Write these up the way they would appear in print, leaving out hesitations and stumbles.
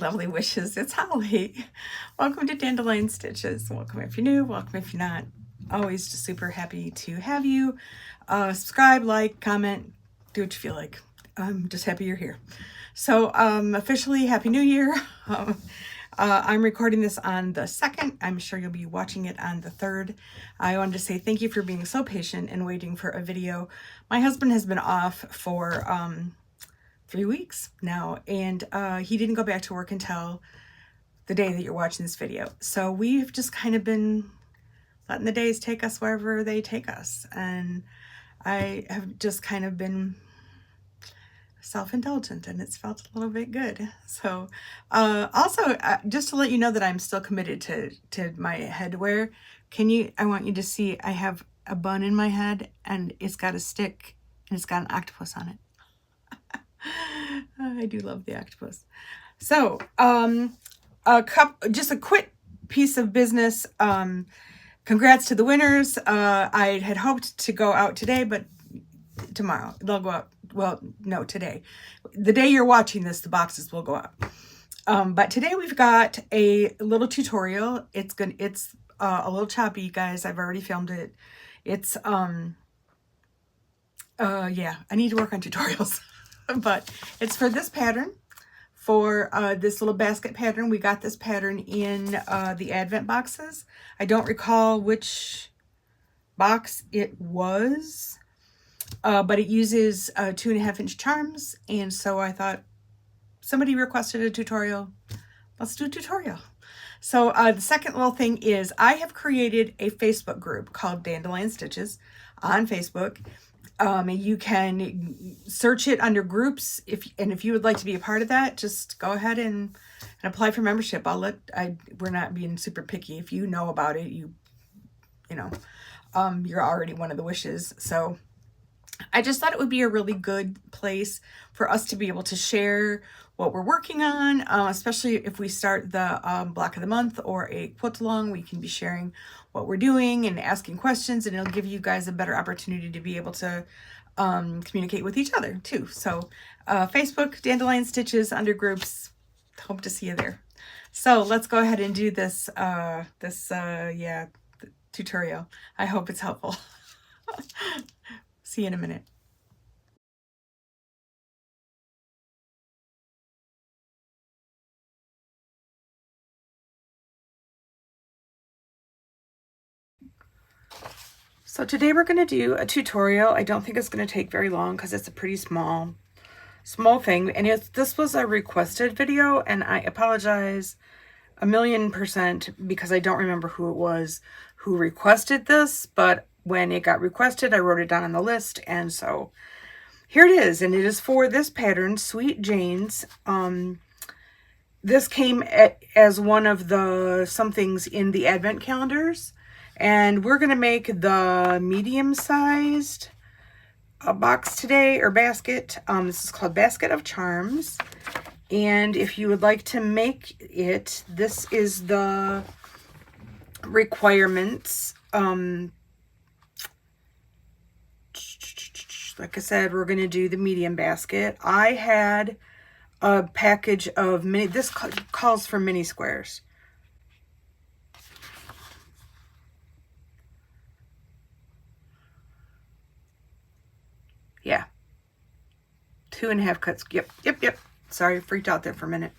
lovely wishes. It's Holly. Welcome to Dandelion Stitches. Welcome if you're new, welcome if you're not. Always just super happy to have you. Subscribe, like, comment, do what you feel like. I'm just happy you're here. So officially, Happy New Year. I'm recording this on the 2nd. I'm sure you'll be watching it on the 3rd. I wanted to say thank you for being so patient and waiting for a video. My husband has been off for 3 weeks now, and he didn't go back to work until the day that you're watching this video. So we've just kind of been letting the days take us wherever they take us, and I have just kind of been self-indulgent, and it's felt a little bit good. So also just to let you know that I'm still committed to my headwear. I want you to see I have a bun in my head, and it's got a stick and it's got an octopus on it. I do love the octopus. So, just a quick piece of business. Congrats to the winners. I had hoped to go out today, but tomorrow they'll go out. Well, no, today. The day you're watching this, the boxes will go out. But today we've got a little tutorial. It's a little choppy, guys. I've already filmed it. It's yeah, I need to work on tutorials. But it's for this pattern, for this little basket pattern. We got this pattern in the Advent boxes. I don't recall which box it was, but it uses 2.5-inch charms, and so I thought somebody requested a tutorial. Let's do a tutorial. So the second little thing is I have created a Facebook group called Dandelion Stitches on Facebook. You can search it under groups. If you would like to be a part of that, just go ahead and apply for membership. We're not being super picky. If you know about it, you know, you're already one of the wishes. So I just thought it would be a really good place for us to be able to share what we're working on, especially if we start the block of the month or a quilt along. We can be sharing what we're doing and asking questions, and it'll give you guys a better opportunity to be able to communicate with each other too. So Facebook, Dandelion Stitches, under groups. Hope to see you there. So let's go ahead and do this tutorial. I hope it's helpful. See you in a minute. So today we're going to do a tutorial. I don't think it's going to take very long because it's a pretty small thing. And this was a requested video, and I apologize 1,000,000% because I don't remember who it was who requested this, but when it got requested, I wrote it down on the list, and so here it is. And it is for this pattern, Sweet Jane's. This came as one of the somethings in the Advent calendars. And we're going to make the medium-sized box today, or basket. This is called Basket of Charms. And if you would like to make it, this is the requirements. Like I said, we're going to do the medium basket. I had a package of mini. This calls for mini squares. Yeah, 2.5 cuts. Yep. Sorry, freaked out there for a minute.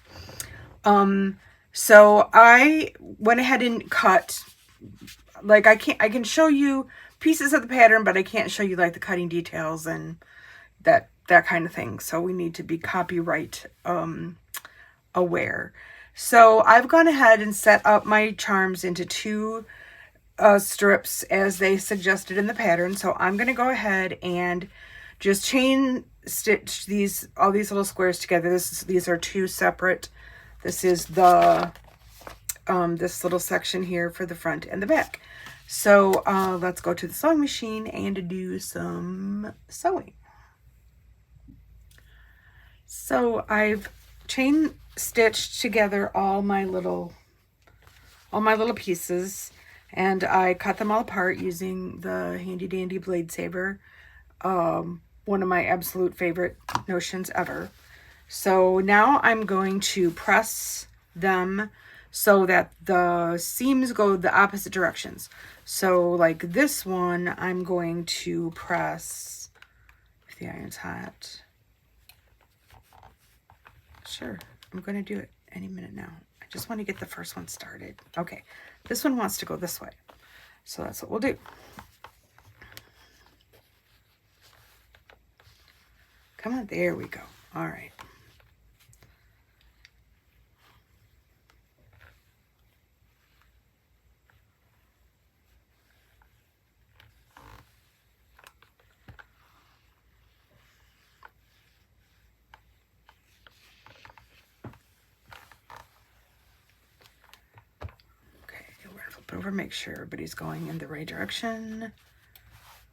So I went ahead and cut, like I can show you pieces of the pattern, but I can't show you like the cutting details and that kind of thing. So we need to be copyright aware. So I've gone ahead and set up my charms into 2 strips as they suggested in the pattern. So I'm going to go ahead and just chain stitch all these little squares together. These are 2 separate. This is the this little section here for the front and the back. So let's go to the sewing machine and do some sewing. So I've chain stitched together all my little pieces, and I cut them all apart using the handy dandy blade saber. One of my absolute favorite notions ever. So now I'm going to press them so that the seams go the opposite directions. So like this one, I'm going to press, if the iron's hot. Sure, I'm going to do it any minute now. I just want to get the first one started. Okay, this one wants to go this way. So that's what we'll do. Come on, there we go. All right. Over, make sure everybody's going in the right direction.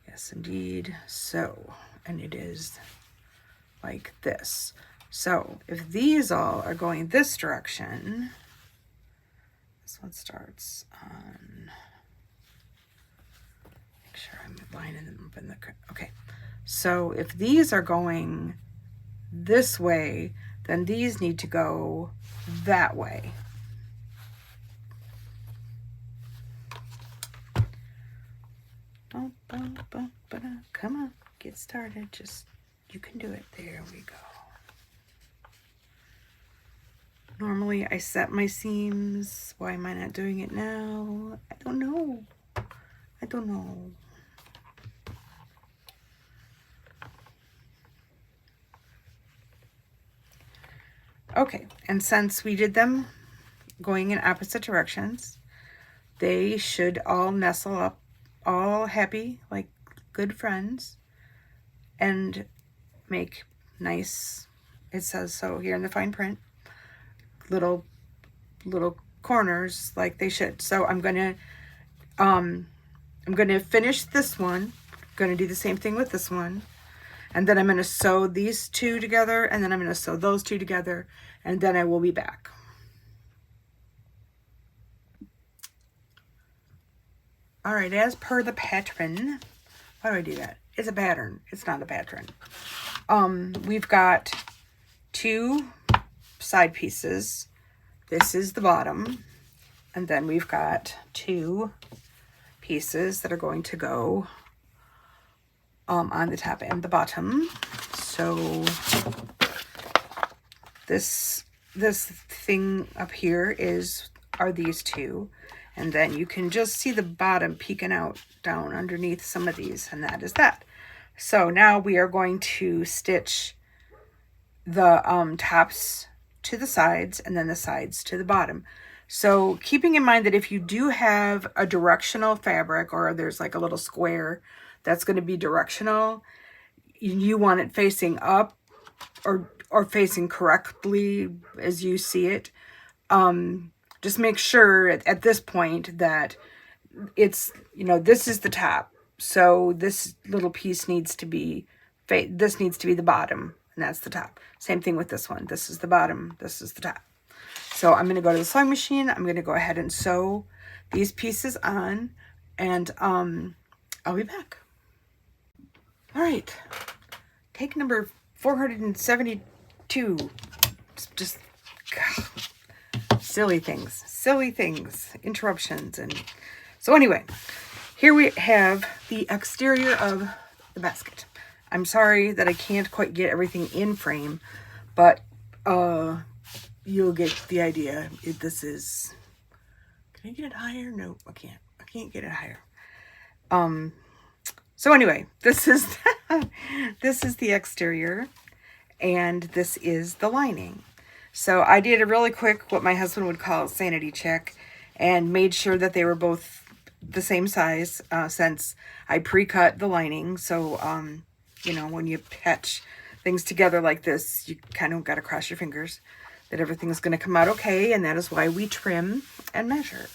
Yes, indeed. So, and it is like this. So if these all are going this direction, this one starts on, make sure I'm lining them up in the, okay. So if these are going this way, then these need to go that way. Come on, get started. Just, you can do it. There we go. Normally I set my seams. Why am I not doing it now? I don't know. I don't know. Okay, and since we did them going in opposite directions, they should all nestle up, all happy, like good friends, and make nice, it says so here in the fine print, little corners like they should. So I'm gonna finish this one. I'm gonna do the same thing with this one, and then I'm gonna sew these two together, and then I'm gonna sew those two together, and then I will be back. All right, as per the pattern, why do I do that? It's a pattern. It's not a pattern. We've got two side pieces. This is the bottom, and then we've got two pieces that are going to go on the top and the bottom. So this thing up here are these two. And then you can just see the bottom peeking out down underneath some of these, and that is that. So now we are going to stitch the tops to the sides and then the sides to the bottom. So keeping in mind that if you do have a directional fabric, or there's like a little square that's going to be directional, you want it facing up or facing correctly as you see it. Just make sure at this point that it's, this is the top. So this little piece needs to be, this needs to be the bottom, and that's the top. Same thing with this one. This is the bottom, this is the top. So I'm going to go to the sewing machine. I'm going to go ahead and sew these pieces on, and I'll be back. All right, take number 472. Just God. Silly things, interruptions. And so anyway, here we have the exterior of the basket. I'm sorry that I can't quite get everything in frame, but you'll get the idea. This is, can I get it higher? No, I can't get it higher. So anyway, this is this is the exterior, and this is the lining. So I did a really quick, what my husband would call sanity check, and made sure that they were both the same size, since I pre-cut the lining. So, when you patch things together like this, you kind of got to cross your fingers that everything's going to come out okay, and that is why we trim and measure.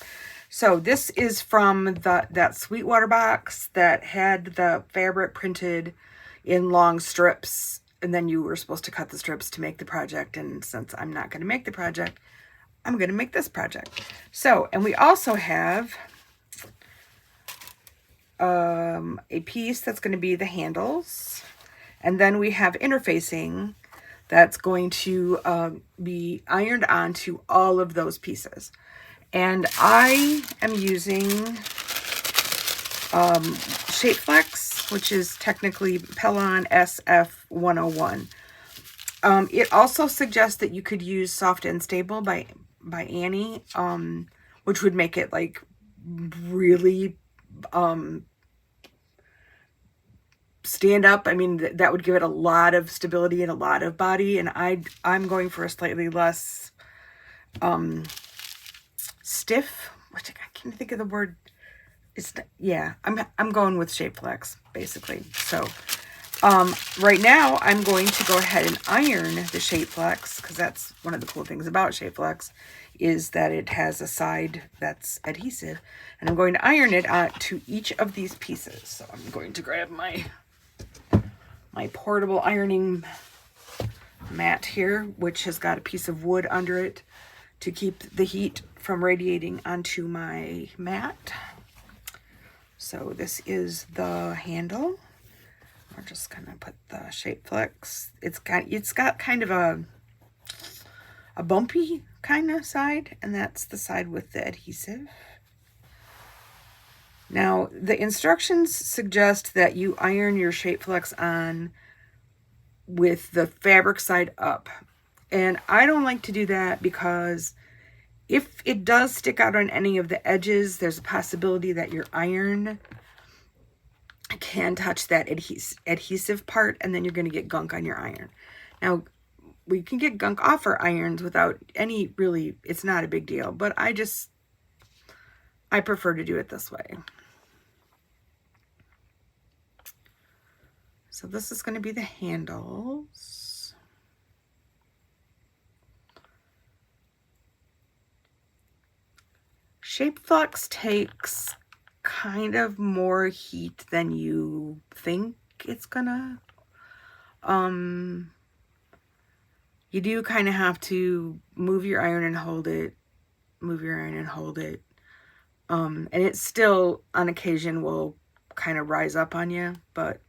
So this is from that Sweetwater box that had the fabric printed in long strips, and then you were supposed to cut the strips to make the project. And since I'm not going to make the project, I'm going to make this project. So, and we also have a piece that's going to be the handles. And then we have interfacing that's going to be ironed onto all of those pieces. And I am using Shape Flex, which is technically Pellon SF101. It also suggests that you could use Soft and Stable by Annie, which would make it like really stand up. I mean, that would give it a lot of stability and a lot of body, and I'm going for a slightly less stiff, which I can't think of the word. Yeah, I'm going with Shape Flex basically. So right now I'm going to go ahead and iron the Shape Flex, because that's one of the cool things about Shape Flex, is that it has a side that's adhesive, and I'm going to iron it to each of these pieces. So I'm going to grab my portable ironing mat here, which has got a piece of wood under it to keep the heat from radiating onto my mat. So this is the handle. We're just gonna put the Shape Flex. It's got kind of a bumpy kind of side, and that's the side with the adhesive. Now, the instructions suggest that you iron your Shape Flex on with the fabric side up. And I don't like to do that because if it does stick out on any of the edges, there's a possibility that your iron can touch that adhesive part, and then you're going to get gunk on your iron. Now, we can get gunk off our irons without any, really, it's not a big deal, but I prefer to do it this way. So this is going to be the handles. Shape Flex takes kind of more heat than you think it's gonna. You do kind of have to move your iron and hold it, move your iron and hold it. And it still, on occasion, will kind of rise up on you, but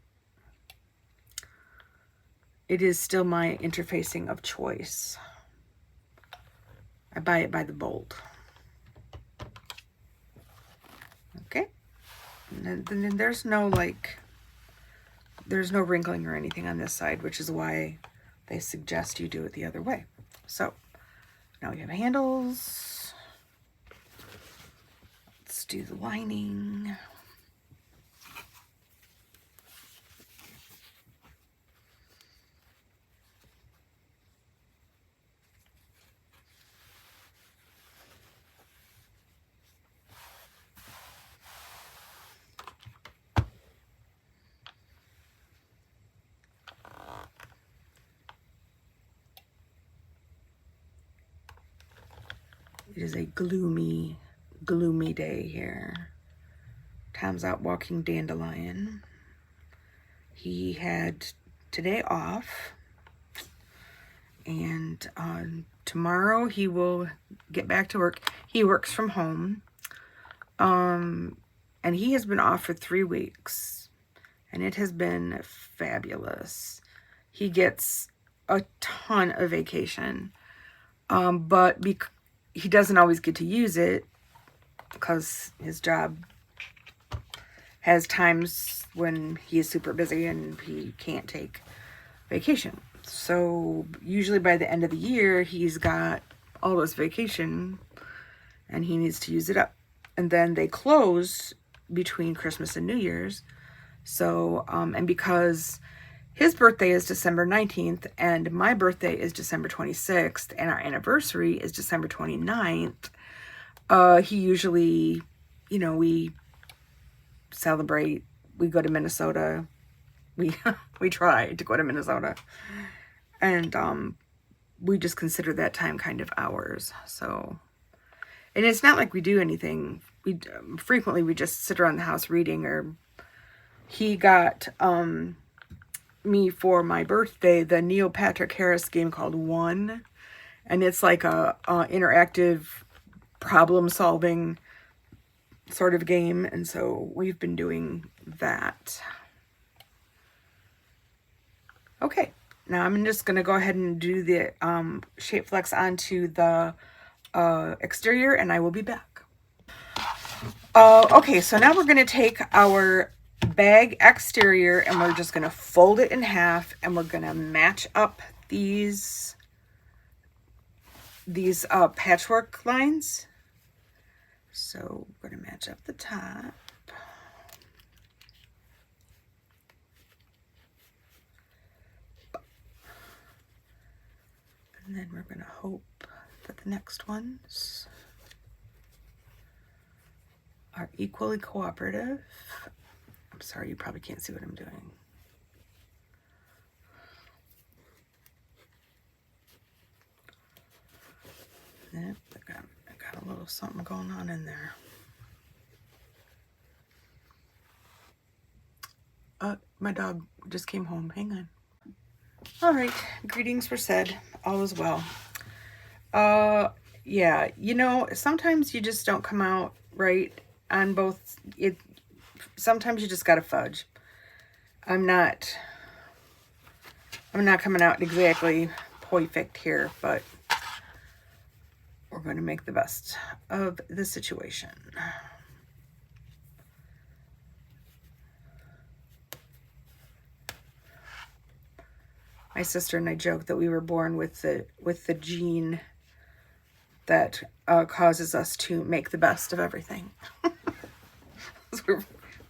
it is still my interfacing of choice. I buy it by the bolt. Okay. And then there's no wrinkling or anything on this side, which is why they suggest you do it the other way. So now we have handles. Let's do the lining. It is a gloomy, gloomy day here. Tom's out walking Dandelion. He had today off, and tomorrow he will get back to work. He works from home, and he has been off for 3 weeks, and it has been fabulous. He gets a ton of vacation, but he doesn't always get to use it because his job has times when he is super busy and he can't take vacation. So usually by the end of the year, he's got all this vacation and he needs to use it up. And then they close between Christmas and New Year's. So, and because his birthday is December 19th and my birthday is December 26th and our anniversary is December 29th, he usually, we celebrate, we go to Minnesota, we try to go to Minnesota, and we just consider that time kind of ours. So, and it's not like we do anything. Frequently we just sit around the house reading, or he got me for my birthday the Neil Patrick Harris game called One, and it's like a interactive problem solving sort of game, and so we've been doing that. Okay, now I'm just going to go ahead and do the shape flex onto the exterior, and I will be back. Okay, so now we're going to take our bag exterior and we're just going to fold it in half, and we're going to match up these patchwork lines. So we're going to match up the top. And then we're going to hope that the next ones are equally cooperative. I'm sorry, you probably can't see what I'm doing. Yep, I got a little something going on in there. My dog just came home. Hang on. All right, greetings were said. All is well. Yeah, you know, sometimes you just don't come out right on both. Sometimes you just gotta fudge. I'm not coming out exactly perfect here, but we're going to make the best of the situation. My sister and I joked that we were born with the gene that causes us to make the best of everything.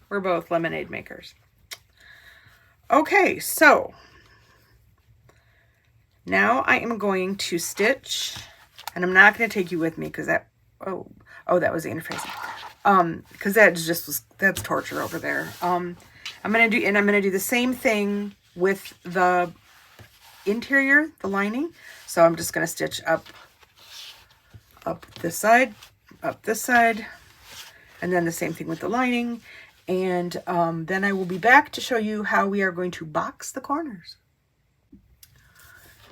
We're both lemonade makers. Okay, so now I am going to stitch, and I'm not going to take you with me because that, oh, that was the interfacing. Because that's torture over there. I'm going to do the same thing with the interior, the lining. So I'm just going to stitch up this side, and then the same thing with the lining. And then I will be back to show you how we are going to box the corners.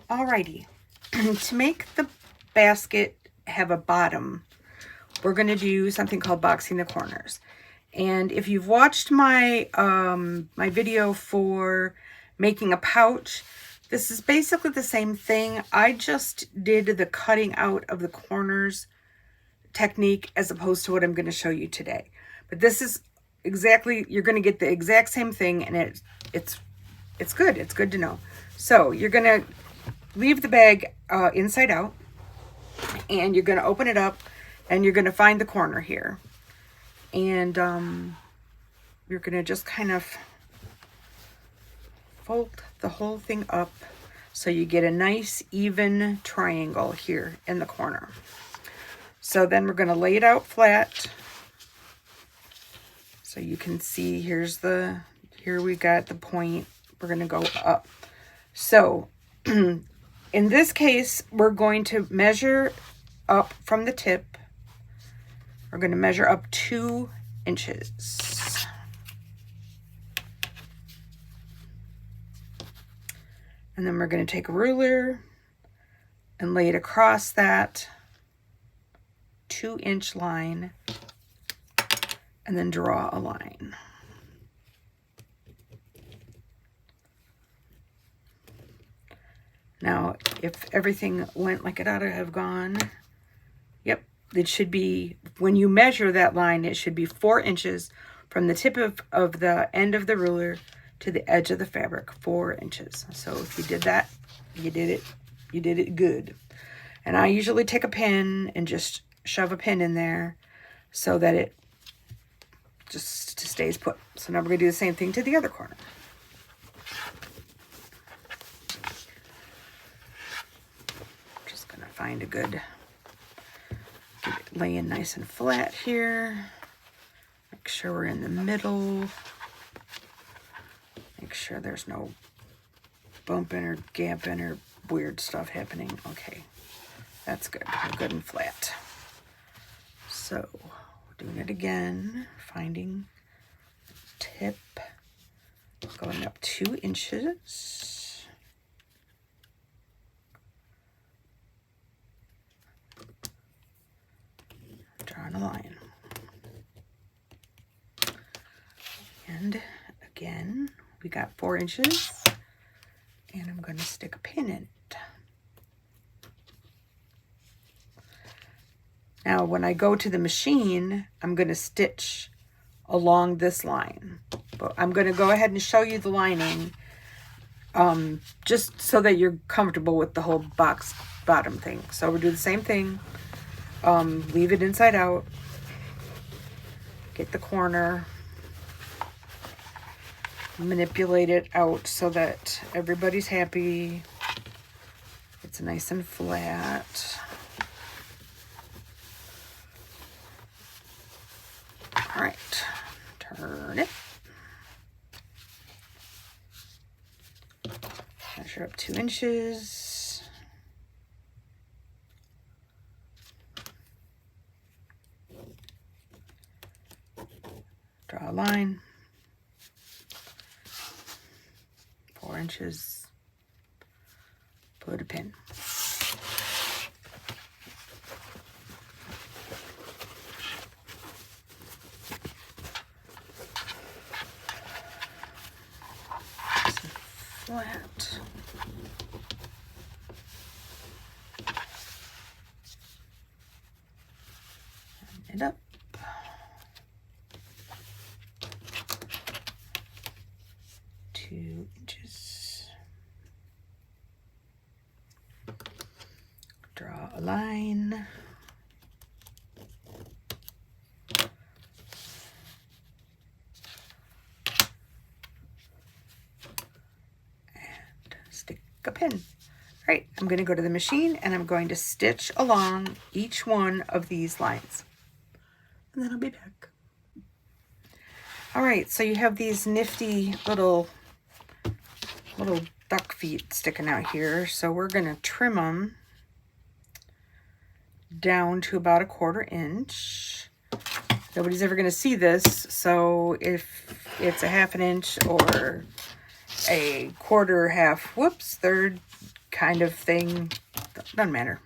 Alrighty, to make the basket have a bottom, we're going to do something called boxing the corners. And if you've watched my my video for making a pouch, this is basically the same thing. I just did the cutting out of the corners technique as opposed to what I'm going to show you today. But this is exactly, you're going to get the exact same thing, and it's good. It's good to know. So you're going to leave the bag inside out, and you're going to open it up, and you're going to find the corner here. And you're going to just kind of fold the whole thing up so you get a nice even triangle here in the corner. So then we're going to lay it out flat. So you can see here we got the point. We're going to go up. So in this case, we're going to measure up from the tip. We're going to measure up 2 inches. And then we're going to take a ruler and lay it across that 2-inch line, and then draw a line. Now, if everything went like it ought to have gone, yep, it should be, when you measure that line, it should be 4 inches from the tip of the end of the ruler to the edge of the fabric, 4 inches. So if you did that, you did it good. And I usually take a pin and just shove a pin in there so that it just stays put. So now we're going to do the same thing to the other corner. Just going to find a good, get it laying nice and flat here. Make sure we're in the middle. Make sure there's no bumping or gapping or weird stuff happening. Okay, that's good. We're good and flat. So, doing it again, finding tip, going up 2 inches. Drawing a line. And again, we got 4 inches, and I'm I'm going to stick a pin in it. Now, when I go to the machine, I'm going to stitch along this line. But I'm going to go ahead and show you the lining just so that you're comfortable with the whole box bottom thing. So we'll do the same thing. Leave it inside out. Get the corner. Manipulate it out so that everybody's happy. It's nice and flat. All right, turn it. Measure up 2 inches. Draw a line. 4 inches. Put a pin. Flat. And it up. Two inches. Draw a line. A pin. All right, I'm going to go to the machine and I'm going to stitch along each one of these lines. And then I'll be back. All right, so you have these nifty little duck feet sticking out here. So we're going to trim them down to about 1/4 inch. Nobody's ever going to see this, so if it's a 1/2 inch or a 1/4, half, whoops, third kind of thing, doesn't matter.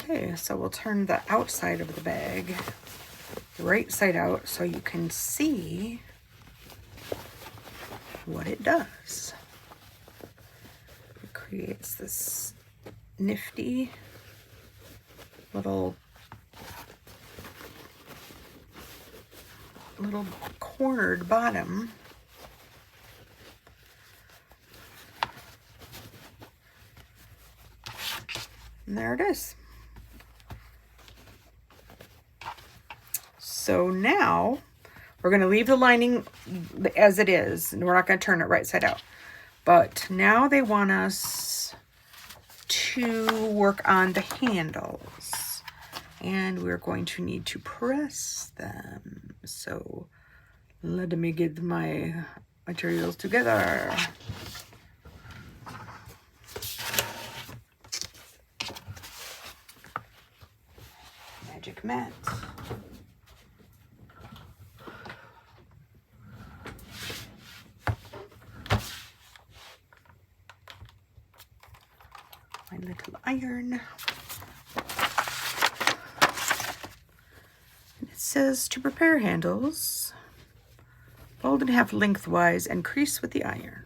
Okay, so we'll turn the outside of the bag right side out so you can see what it does. It creates this nifty little cornered bottom. And there it is. So now we're going to leave the lining as it is, and we're not going to turn it right side out. But now they want us to work on the handles, and we're going to need to press them. So let me get my materials together. Magic mat. My little iron. And it says to prepare handles, fold in half lengthwise and crease with the iron.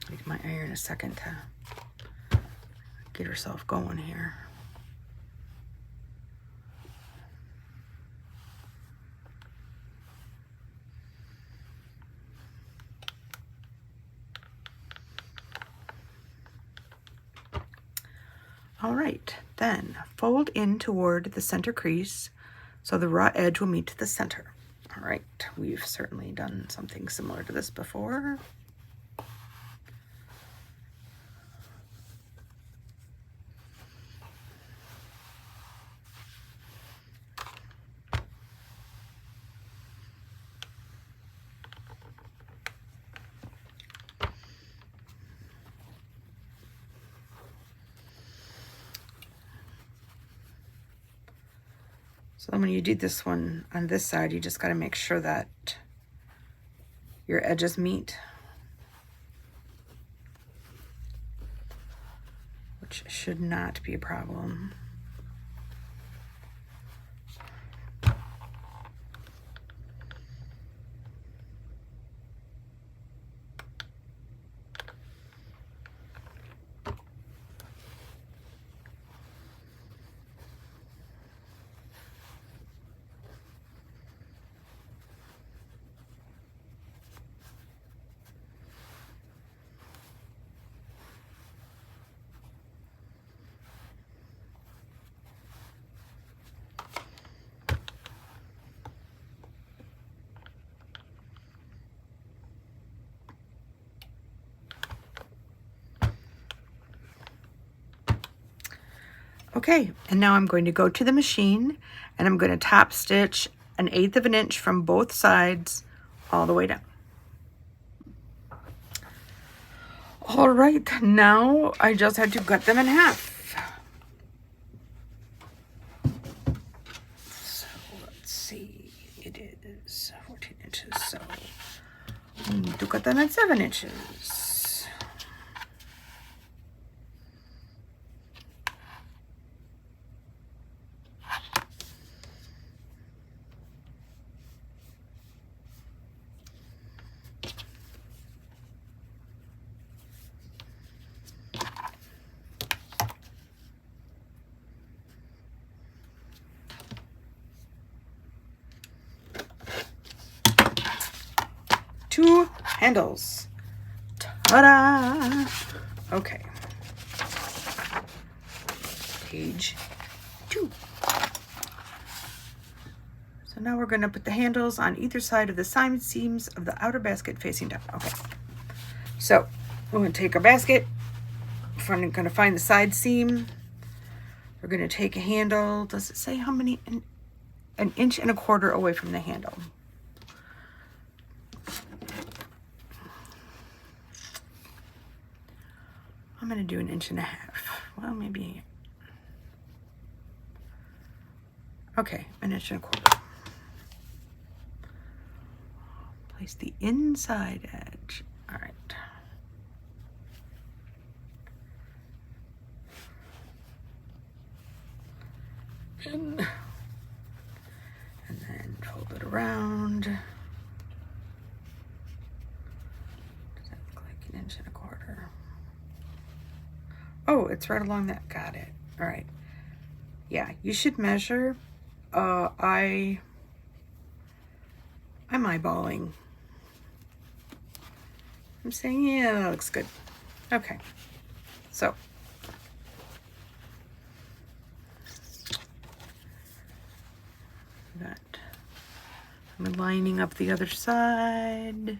Give my iron a second to get herself going here. All right, then fold in toward the center crease so the raw edge will meet the center. All right, we've certainly done something similar to this before. So then when you do this one on this side, you just got to make sure that your edges meet, which should not be a problem. Okay, and now I'm going to go to the machine and I'm going to top stitch 1/8 of an inch from both sides all the way down. All right, now I just had to cut them in half. So let's see, it is 14 inches, so I need to cut them at 7 inches. Two handles. Ta-da! Okay. Page 2. So now we're going to put the handles on either side of the side seams of the outer basket facing down. Okay. So we're going to take our basket. We're going to find the side seam. We're going to take a handle. Does it say how many? 1.25 inches away from the handle. I'm going to do 1.5 inches. Well, maybe. Okay, 1.25 inches. Place the inside edge. All right. In. And then fold it around. Does that look like 1.25 inches? Oh, it's right along that. Got it. All right. Yeah, you should measure. I'm eyeballing. I'm saying, yeah, that looks good. Okay. So that I'm lining up the other side.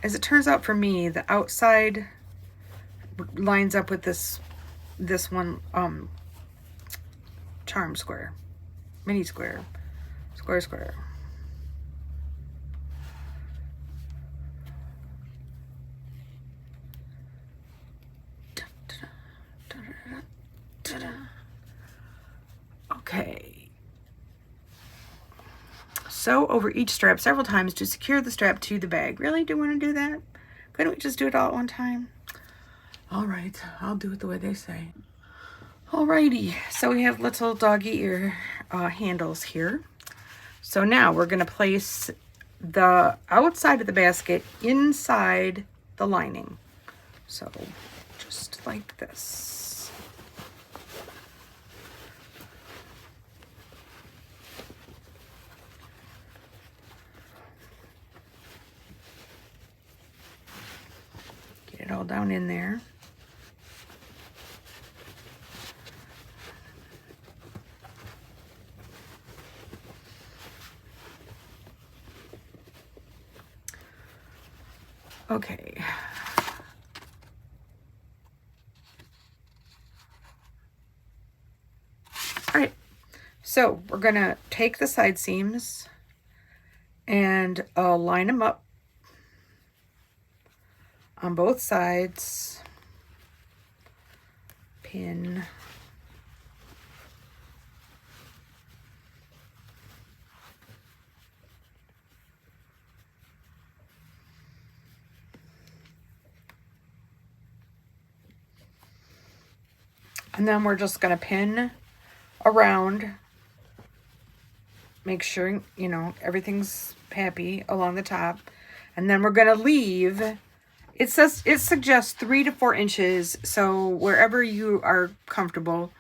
As it turns out for me, the outside lines up with this one charm square, mini square, square. Okay. Sew over each strap several times to secure the strap to the bag. Really? Do you want to do that? Couldn't we just do it all at one time? All right, I'll do it the way they say. Alrighty, so we have little doggy ear handles here. So now we're going to place the outside of the basket inside the lining. So just like this. Get it all down in there. Okay. All right. So we're gonna take the side seams and line them up on both sides, pin, and then we're just going to pin around, make sure, you know, everything's happy along the top. And then we're going to leave, it suggests 3 to 4 inches. So wherever you are comfortable,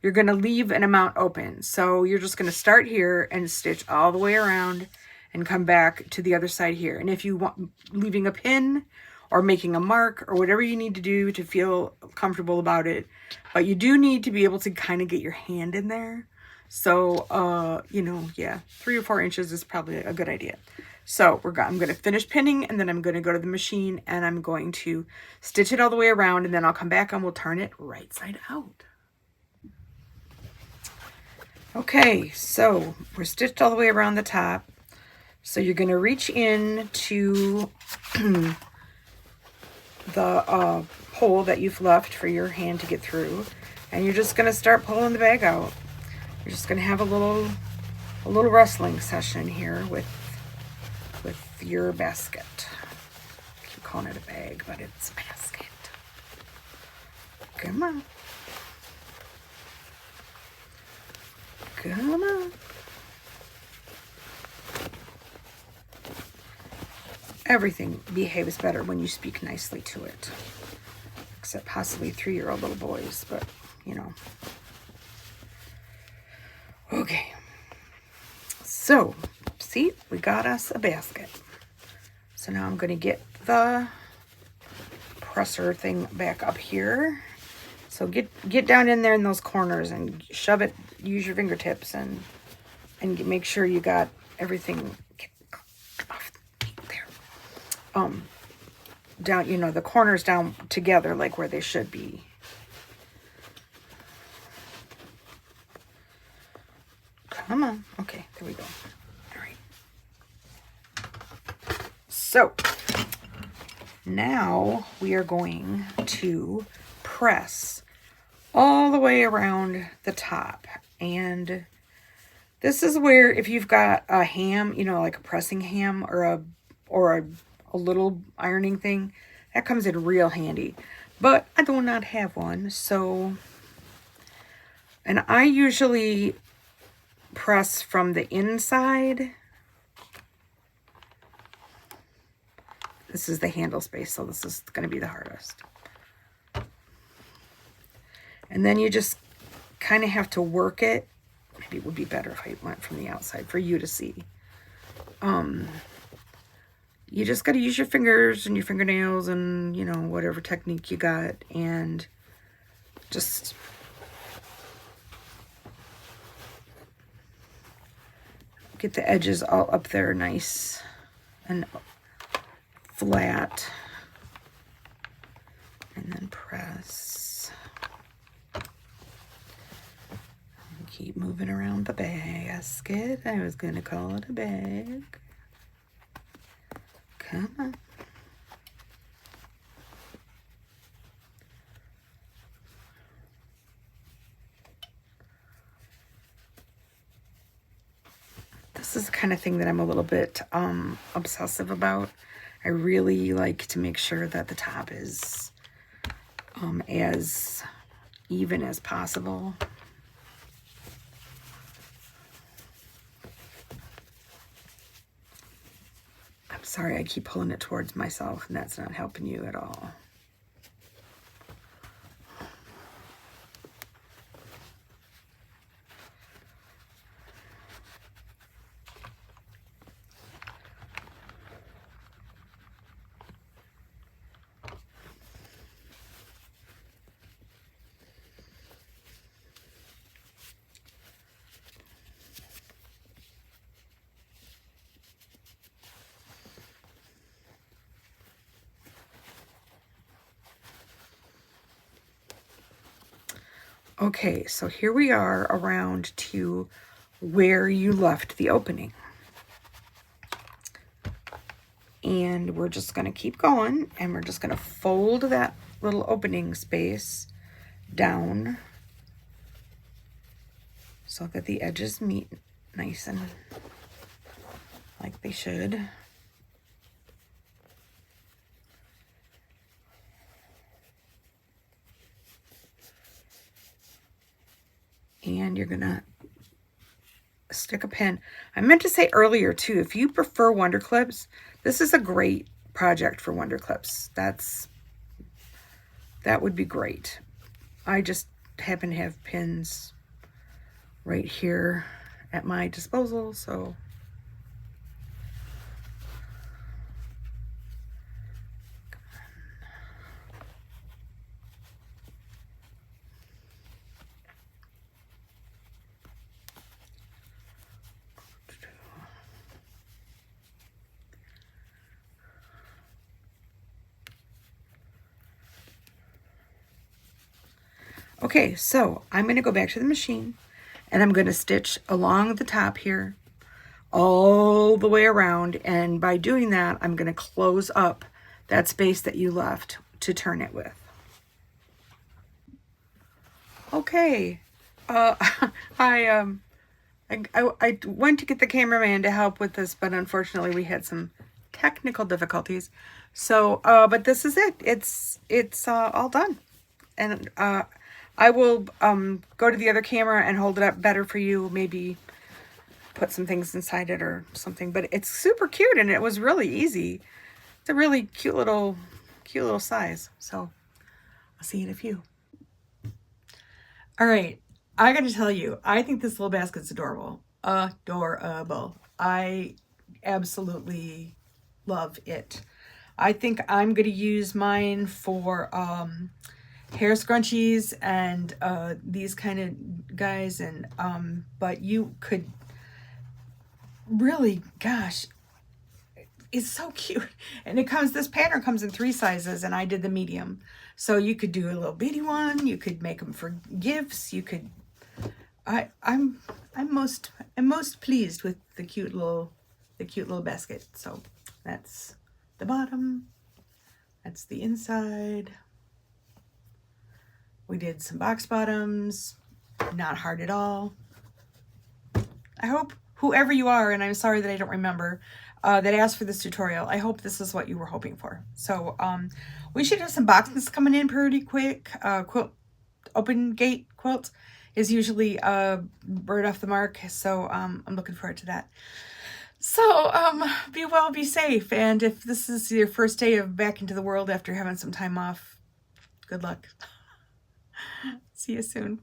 you're going to leave an amount open. So you're just going to start here and stitch all the way around and come back to the other side here. And if you want, leaving a pin or making a mark or whatever you need to do to feel comfortable about it, but you do need to be able to kind of get your hand in there. So, you know, yeah, 3 or 4 inches is probably a good idea. So I'm going to finish pinning, and then I'm going to go to the machine and I'm going to stitch it all the way around, and then I'll come back and we'll turn it right side out. Okay, so we're stitched all the way around the top. So you're going to reach in to the hole that you've left for your hand to get through, and you're just going to start pulling the bag out. You're just going to have a little wrestling session here with your basket. I keep calling it a bag, but it's a basket. Come on. Come on. Everything behaves better when you speak nicely to it. Except possibly 3-year-old little boys, but, you know. Okay. So, see, we got us a basket. So now I'm going to get the presser thing back up here. So get down in there in those corners and shove it, use your fingertips and make sure you got everything off there. Down, you know, the corners down together like where they should be. Come on. Okay, there we go. All right. So now we are going to press all the way around the top. And this is where, if you've got a ham, you know, like a pressing ham or a little ironing thing, that comes in real handy. But I do not have one, so, and I usually press from the inside. This is the handle space, so this is going to be the hardest. And then you just kind of have to work it. Maybe it would be better if I went from the outside for you to see. You just got to use your fingers and your fingernails and, you know, whatever technique you got, and just get the edges all up there nice and flat, and then press. And keep moving around the basket. I was going to call it a bag. Come on. This is the kind of thing that I'm a little bit obsessive about. I really like to make sure that the top is as even as possible. I'm sorry, I keep pulling it towards myself, and that's not helping you at all. Okay, so here we are around to where you left the opening. And we're just going to keep going, and we're just going to fold that little opening space down so that the edges meet nice and like they should. And you're gonna stick a pin. I meant to say earlier too, if you prefer Wonder Clips, this is a great project for Wonder Clips. That would be great. I just happen to have pins right here at my disposal, so okay, so I'm going to go back to the machine, and I'm going to stitch along the top here all the way around, and by doing that, I'm going to close up that space that you left to turn it with. Okay, I went to get the cameraman to help with this, but unfortunately we had some technical difficulties. So, but this is it. It's all done, and I will go to the other camera and hold it up better for you. Maybe put some things inside it or something. But it's super cute, and it was really easy. It's a really cute little size. So I'll see you in a few. All right, I got to tell you, I think this little basket's adorable. Adorable. I absolutely love it. I think I'm going to use mine for hair scrunchies and these kind of guys, and but you could really, gosh, it's so cute. And this pattern comes in 3 sizes, and I did the medium. So you could do a little bitty one, you could make them for gifts, you could I'm most pleased with the cute little basket. So that's the bottom, that's the inside. We did some box bottoms, not hard at all. I hope whoever you are, and I'm sorry that I don't remember, that asked for this tutorial, I hope this is what you were hoping for. So we should have some boxes coming in pretty quick. Quilt, open gate quilt is usually right off the mark, so I'm looking forward to that. So be well, be safe, and if this is your first day of back into the world after having some time off, good luck. See you soon.